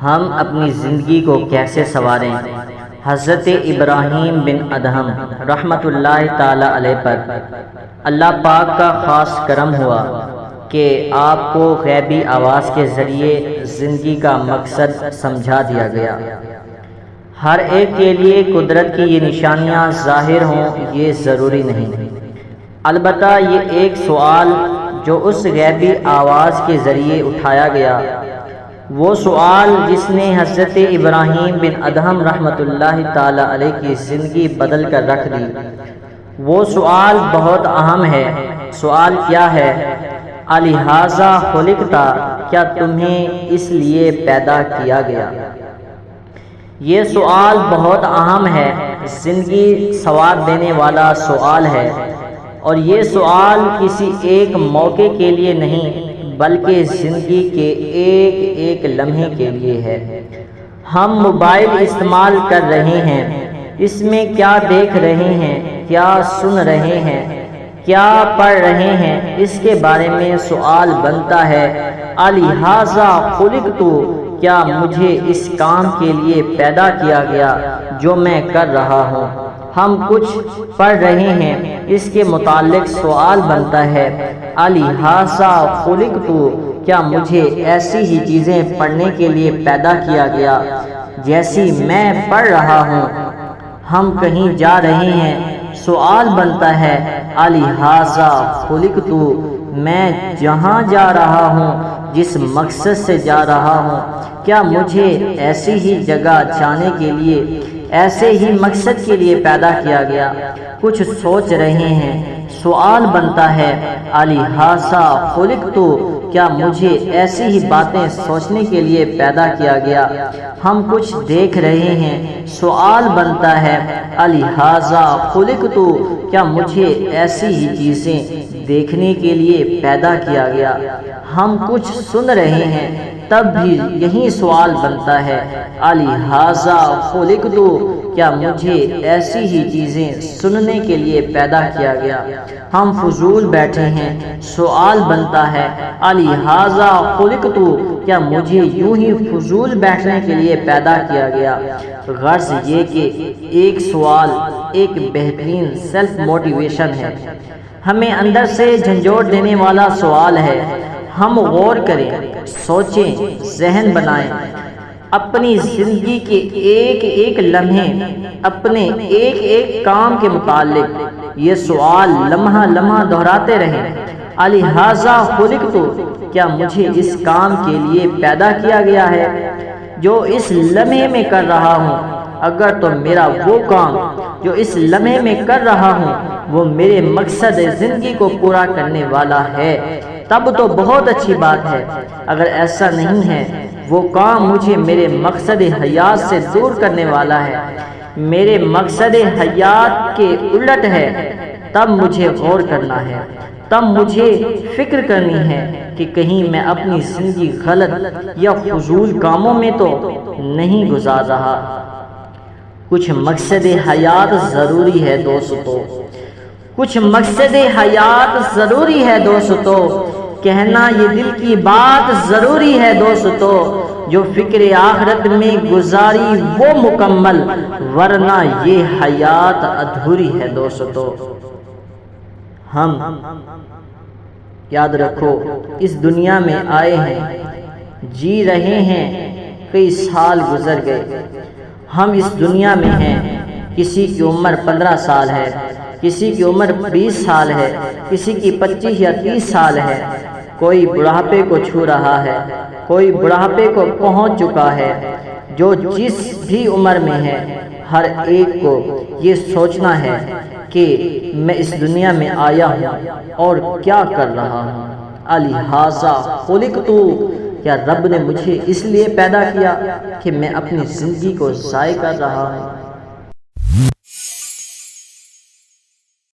ہم اپنی زندگی کو کیسے سنواریں؟ حضرت ابراہیم بن ادہم رحمۃ اللہ تعالی علیہ پر اللہ پاک کا خاص کرم ہوا کہ آپ کو غیبی آواز کے ذریعے زندگی کا مقصد سمجھا دیا گیا۔ ہر ایک کے لیے قدرت کی یہ نشانیاں ظاہر ہوں یہ ضروری نہیں، البتہ یہ ایک سوال جو اس غیبی آواز کے ذریعے اٹھایا گیا، وہ سوال جس نے حضرت ابراہیم بن ادہم رحمۃ اللہ تعالی علیہ کی زندگی بدل کر رکھ دی، وہ سوال بہت اہم ہے۔ سوال کیا ہے؟ الہٰذا خلقتا، کیا تمہیں اس لیے پیدا کیا گیا؟ یہ سوال بہت اہم ہے، زندگی سنوار دینے والا سوال ہے، اور یہ سوال کسی ایک موقع کے لیے نہیں بلکہ زندگی کے ایک ایک لمحے کے لیے ہے۔ ہم موبائل استعمال کر رہے ہیں، اس میں کیا دیکھ رہے ہیں، کیا سن رہے ہیں، کیا پڑھ رہے ہیں، اس کے بارے میں سوال بنتا ہے۔ الہٰذا خلقت، کیا مجھے اس کام کے لیے پیدا کیا گیا جو میں کر رہا ہوں؟ ہم کچھ پڑھ رہے ہیں، اس کے متعلق سوال بنتا ہے۔ الہٰذا خلقت، کیا مجھے ایسی ہی چیزیں پڑھنے کے لیے پیدا کیا گیا جیسی میں پڑھ رہا ہوں؟ ہم کہیں جا رہے ہیں، سوال بنتا ہے۔ الہٰذا خلقت، میں جہاں جا رہا ہوں، جس مقصد سے جا رہا ہوں، کیا مجھے ایسی ہی جگہ جانے کے لیے، ایسے ہی مقصد کے لیے پیدا کیا گیا؟ کچھ سوچ رہے ہیں، سوال بنتا ہے۔ الہٰذا خلقت، کیا مجھے ایسی ہی باتیں سوچنے کے لیے پیدا کیا گیا؟ ہم کچھ دیکھ رہے ہیں، سوال بنتا ہے۔ الہٰذا خلقت، کیا مجھے ایسی ہی چیزیں دیکھنے کے لیے پیدا کیا گیا؟ ہم کچھ سن رہے ہیں، تب بھی یہی سوال بنتا ہے۔ الہٰذا خلقت، کیا مجھے ایسی ہی چیزیں سننے کے لیے پیدا کیا گیا؟ ہم فضول بیٹھے ہیں، سوال بنتا ہے۔ الہٰذا خلقت، کیا مجھے یوں ہی فضول بیٹھنے کے لیے پیدا کیا گیا؟ غرض یہ کہ ایک سوال ایک بہترین سیلف موٹیویشن ہے، ہمیں اندر سے جھنجھوڑ دینے والا سوال ہے۔ ہم غور کریں، سوچیں، ذہن بنائیں، اپنی زندگی کے ایک ایک لمحے، اپنے ایک ایک کام کے متعلق یہ سوال لمحہ لمحہ دہراتے رہیں۔ الہٰذا خلقت، کیا مجھے اس کام کے لیے پیدا کیا گیا ہے جو اس لمحے میں کر رہا ہوں؟ اگر تو میرا وہ کام جو اس لمحے میں کر رہا ہوں وہ میرے مقصد زندگی کو پورا کرنے والا ہے تب تو بہت اچھی بات ہے۔ اگر ایسا نہیں ہے، وہ کام مجھے میرے مقصد حیات سے دور کرنے والا ہے، میرے مقصد حیات کے الٹ ہے، تب مجھے غور کرنا ہے، تب مجھے فکر کرنی ہے کہ کہیں میں اپنی زندگی غلط یا فضول کاموں میں تو نہیں گزار رہا۔ کچھ مقصد حیات ضروری ہے دوستو، کچھ مقصد حیات ضروری ہے دوستو، کہنا یہ دل کی بات ضروری ہے دوستو، جو فکر آخرت میں گزاری وہ مکمل، ورنہ یہ حیات ادھوری ہے دوستو۔ ہم یاد رکھو اس دنیا میں آئے ہیں، جی رہے ہیں، کئی سال گزر گئے، ہم اس دنیا میں ہیں، کسی کی عمر 15 سال ہے، کسی کی عمر 20 سال ہے، کسی کی 25 یا 30 سال ہے، کوئی بڑھاپے کو چھو رہا ہے، کوئی بڑھاپے کو پہنچ چکا ہے۔ جو جس بھی عمر میں ہے، ہر ایک کو یہ سوچنا ہے کہ میں اس دنیا میں آیا ہوں اور کیا کر رہا ہوں۔ الہٰذا خلقت، کیا رب نے مجھے اس لیے پیدا کیا کہ میں اپنی زندگی کو ضائع کر رہا ہوں؟